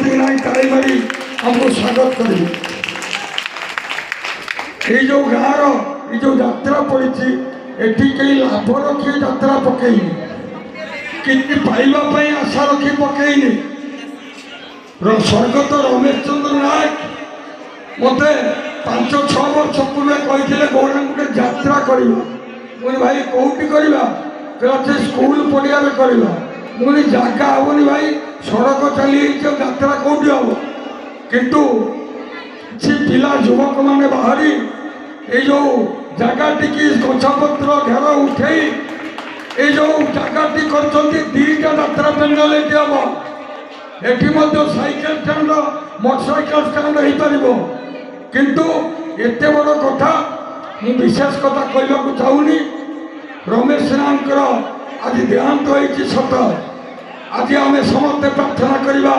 समस्त कि नहीं ताली मारी हमको स्वागत करें। ये जो गाँव ये जो यात्रा पड़ी एटी कई लाभ रखी यात्रा पकईनी कि पाइबापी आशा रखी पकईनी। स्वर्गत रमेश चंद्र नायक मत 5-6 वर्ष पूर्व कही गौरा गोटे यात्रा कर भाई कौटी करवा कहते स्कूल पड़िया करवा मुझे जगह हेनी भाई सड़क चली यात्रा कौटी हम किंतु किसी पिला युवक मैंने बाहरी ये जो जगह टी गछपत्र घेर उठे ये जो जगह टी कर 2टा यात्रा पेंडाल ये हम eighty cycle stand motorcycle stand हो पार किंतु एत बड़ कथा मुझे विशेष कथा कहवाक चाहूनी। रमेश राणकर आज देहांत होती सत आज आम समस्ते प्रार्थना करवा